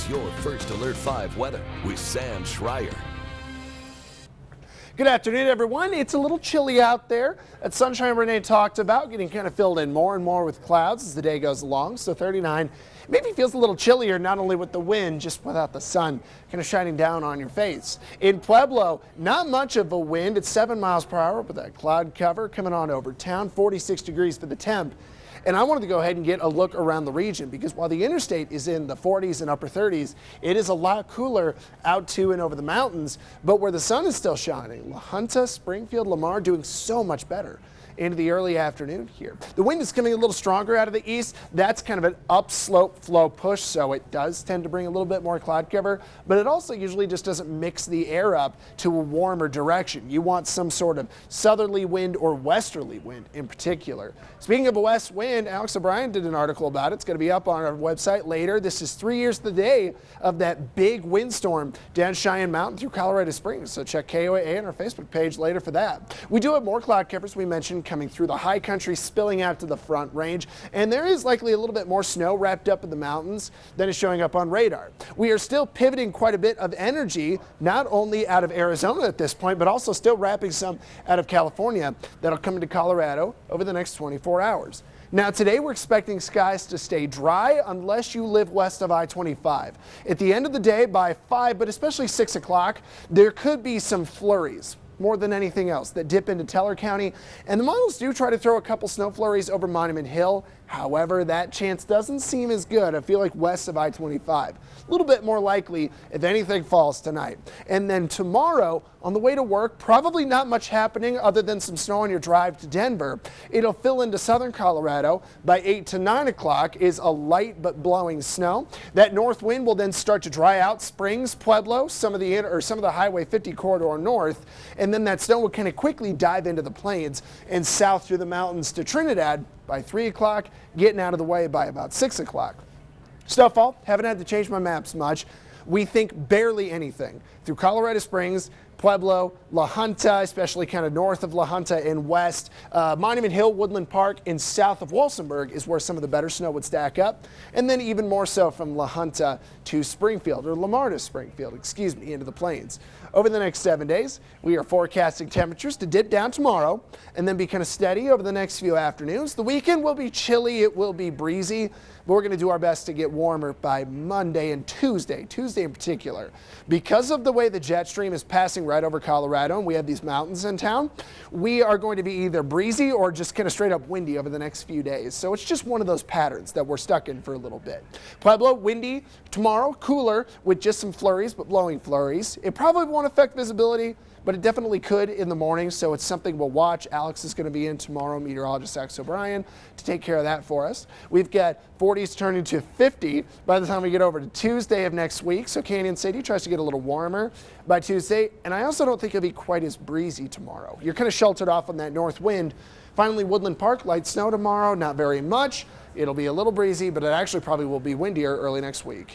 Here's your first Alert 5 weather with Sam Schreier. Good afternoon, everyone. It's a little chilly out there. That sunshine Renee talked about getting kind of filled in more and more with clouds as the day goes along. So 39 maybe feels a little chillier, not only with the wind, just without the sun kind of shining down on your face. In Pueblo, not much of a wind. It's 7 miles per hour with that cloud cover coming on over town. 46 degrees for the temp. And I wanted to go ahead and get a look around the region because while the interstate is in the 40s and upper 30s, it is a lot cooler out to and over the mountains. But where the sun is still shining, La Junta, Springfield, Lamar doing so much better into the early afternoon here. The wind is coming a little stronger out of the east. That's kind of an upslope flow push, so it does tend to bring a little bit more cloud cover, but it also usually just doesn't mix the air up to a warmer direction. You want some sort of southerly wind or westerly wind in particular. Speaking of a west wind, Alex O'Brien did an article about it. It's going to be up on our website later. This is 3 years to the day of that big windstorm down Cheyenne Mountain through Colorado Springs, so check KOAA on our Facebook page later for that. We do have more cloud covers we mentioned coming through the high country, spilling out to the front range, and there is likely a little bit more snow wrapped up in the mountains than is showing up on radar. We are still pivoting quite a bit of energy, not only out of Arizona at this point, but also still wrapping some out of California that'll come into Colorado over the next 24 hours. Now today we're expecting skies to stay dry unless you live west of I-25. At the end of the day by 5, but especially 6 o'clock, there could be some flurries more than anything else that dip into Teller County, and the models do try to throw a couple snow flurries over Monument Hill. However, that chance doesn't seem as good. I feel like west of I-25. A little bit more likely if anything falls tonight. And then tomorrow on the way to work, probably not much happening other than some snow on your drive to Denver. It'll fill into southern Colorado. By 8 to 9 o'clock is a light but blowing snow. That north wind will then start to dry out Springs, Pueblo, some of the Highway 50 corridor north, and then that snow will kind of quickly dive into the plains and south through the mountains to Trinidad by 3 o'clock, getting out of the way by about 6 o'clock. Snowfall, haven't had to change my maps much. We think barely anything through Colorado Springs, Pueblo, La Junta, especially kind of north of La Junta and west. Monument Hill, Woodland Park, and south of Walsenburg is where some of the better snow would stack up. And then even more so from La Junta to Springfield, or Lamar to Springfield, excuse me, into the plains. Over the next 7 days, we are forecasting temperatures to dip down tomorrow and then be kind of steady over the next few afternoons. The weekend will be chilly, it will be breezy, but we're going to do our best to get warmer by Monday and Tuesday in particular. Because of the way the jet stream is passing right over Colorado and we have these mountains in town, we are going to be either breezy or just kind of straight up windy over the next few days. So it's just one of those patterns that we're stuck in for a little bit. Pueblo, windy tomorrow, cooler with just some flurries, but blowing flurries. It probably won't affect visibility, but it definitely could in the morning, so it's something we'll watch. Alex is going to be in tomorrow, meteorologist Alex O'Brien, to take care of that for us. We've got 40s turning to 50 by the time we get over to Tuesday of next week, so Canyon City tries to get a little warmer by Tuesday, and I also don't think it'll be quite as breezy tomorrow. You're kind of sheltered off on that north wind. Finally, Woodland Park, light snow tomorrow, not very much. It'll be a little breezy, but it actually probably will be windier early next week.